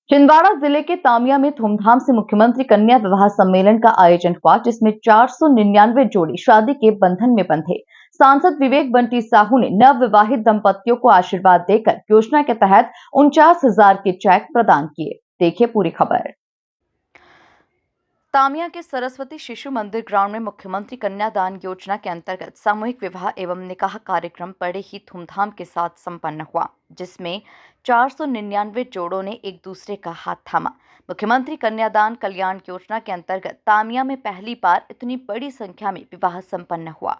छिंदवाड़ा जिले के तामिया में धूमधाम से मुख्यमंत्री कन्या विवाह सम्मेलन का आयोजन हुआ, जिसमें 499 जोड़े शादी के बंधन में बंधे। सांसद विवेक बंटी साहू ने नवविवाहित दंपतियों को आशीर्वाद देकर योजना के तहत 49,000 के चेक प्रदान किए। देखिए पूरी खबर। तामिया के सरस्वती शिशु मंदिर ग्राउंड में मुख्यमंत्री कन्यादान योजना के अंतर्गत सामूहिक विवाह एवं निकाह कार्यक्रम बड़े ही धूमधाम के साथ संपन्न हुआ, जिसमें 499 जोड़ों ने एक दूसरे का हाथ थामा। मुख्यमंत्री कन्यादान कल्याण योजना के अंतर्गत तामिया में पहली बार इतनी बड़ी संख्या में विवाह संपन्न हुआ।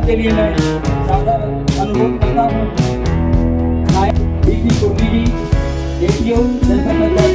के लिए मैं सादर अनुरोध करता हूँ दीदी को दीदी बेटियों जनता पंचायत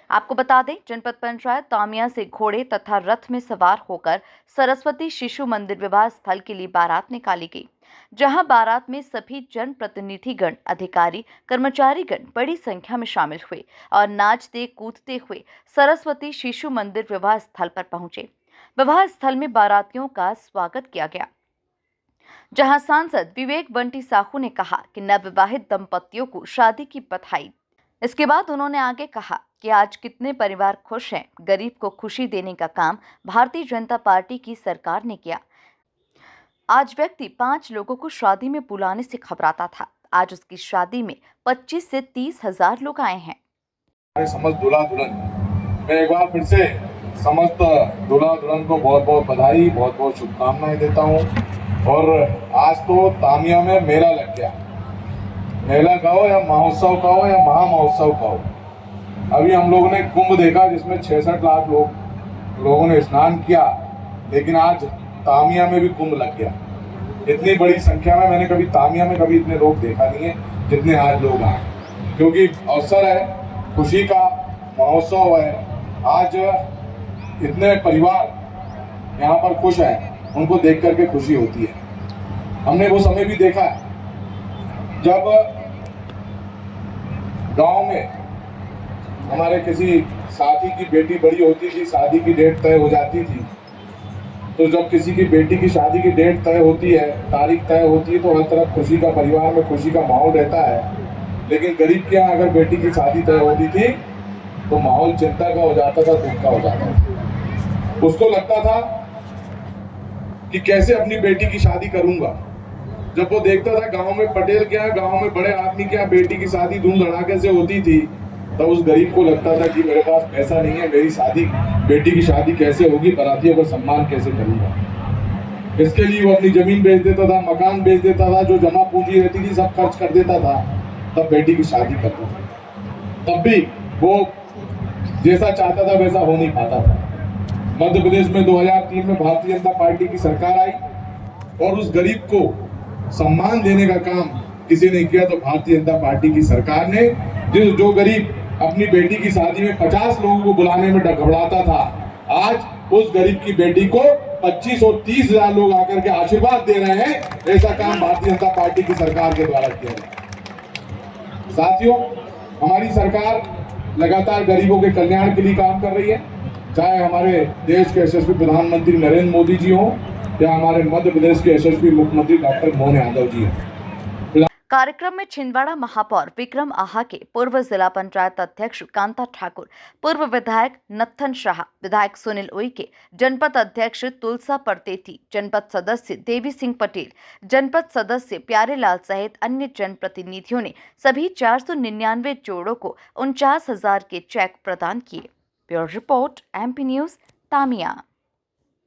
आपको बता दें, जनपद पंचायत तामिया से घोड़े तथा रथ में सवार होकर सरस्वती शिशु मंदिर विवाह स्थल के लिए बारात निकाली गई, जहां बारात में सभी जनप्रतिनिधिगण, अधिकारी, कर्मचारीगण बड़ी संख्या में शामिल हुए और नाचते कूदते हुए सरस्वती शिशु मंदिर विवाह स्थल पर पहुंचे। विवाह स्थल में बारातियों का स्वागत किया गया, जहां सांसद विवेक बंटी साहू ने कहा कि नवविवाहित दंपतियों को शादी की बधाई। इसके बाद उन्होंने आगे कहा कि आज कितने परिवार खुश हैं। गरीब को खुशी देने का काम भारतीय जनता पार्टी की सरकार ने किया। आज व्यक्ति 5 लोगों को शादी में बुलाने से घबराता था, आज उसकी शादी में 25 से 30,000 लोग आए हैं। समस्त दूल्हा दुल्हन, मैं एक बार फिर से समस्त दूल्हा दुल्हन को बहुत बहुत बधाई, बहुत बहुत शुभकामनाएं देता हूं। और आज तो तामिया में मेला लग गया। मेला का हो या महोत्सव का हो या महामहोत्सव का हो। अभी हम लोगों ने कुंभ देखा, जिसमें 66 लाख लोगों ने स्नान किया, लेकिन आज तामिया में भी कुंभ लग गया। इतनी बड़ी संख्या में मैंने कभी तामिया में कभी इतने लोग देखा नहीं है जितने आज लोग आए, क्योंकि अवसर है, खुशी का महोत्सव है। आज इतने परिवार यहाँ पर खुश हैं, उनको देख करके खुशी होती है। हमने वो समय भी देखा है जब गांव में हमारे किसी साथी की बेटी बड़ी होती थी, शादी की डेट तय हो जाती थी, तो जब किसी की बेटी की शादी की डेट तय होती है, तारीख तय होती है, तो हर तरफ खुशी का, परिवार में खुशी का माहौल रहता है। लेकिन गरीब के यहाँ अगर बेटी की शादी तय होती थी तो माहौल चिंता का हो जाता था, दुख का हो जाता था। उसको लगता था कि कैसे अपनी बेटी की शादी करूंगा। जब वो देखता था गांव में पटेल के यहाँ, गांव में बड़े आदमी के यहाँ बेटी की शादी धूम धड़ाके से होती थी, तब उस गरीब को लगता था कि मेरे पास पैसा नहीं है, मेरी शादी, बेटी की शादी कैसे होगी, बारातियों का सम्मान कैसे करूंगा। इसके लिए वो अपनी जमीन बेच देता था, मकान बेच देता था, जो जमा पूंजी रहती थी सब खर्च कर देता था, तब बेटी की शादी करता था। तब भी वो जैसा चाहता था वैसा हो नहीं पाता था। मध्य प्रदेश में 2003 में भारतीय जनता पार्टी की सरकार आई और उस गरीब को सम्मान देने का काम किसी ने किया तो भारतीय जनता पार्टी की सरकार ने। जो गरीब अपनी बेटी की शादी में 50 लोगों को बुलाने में घबराता था, आज उस गरीब की बेटी को 25 और 30 हजार लोग आकर के आशीर्वाद दे रहे हैं। ऐसा काम भारतीय जनता पार्टी की सरकार के द्वारा किया गया। साथियों, हमारी सरकार लगातार गरीबों के कल्याण के लिए काम कर रही है, चाहे हमारे देश के यशस्वी प्रधानमंत्री नरेंद्र मोदी जी हो या हमारे मध्य प्रदेश के यशस्वी मुख्यमंत्री डॉक्टर मोहन यादव जी हैं। कार्यक्रम में छिंदवाड़ा महापौर विक्रम आहाके, पूर्व जिला पंचायत अध्यक्ष कांता ठाकुर, पूर्व विधायक नत्थन शाह, विधायक सुनील उइके, जनपद अध्यक्ष तुलसा परतेती, जनपद सदस्य देवी सिंह पटेल, जनपद सदस्य प्यारेलाल सहित अन्य जनप्रतिनिधियों ने सभी 499 जोड़ों को 49,000 के चेक प्रदान किए। Bureau report, MP news, Tamia.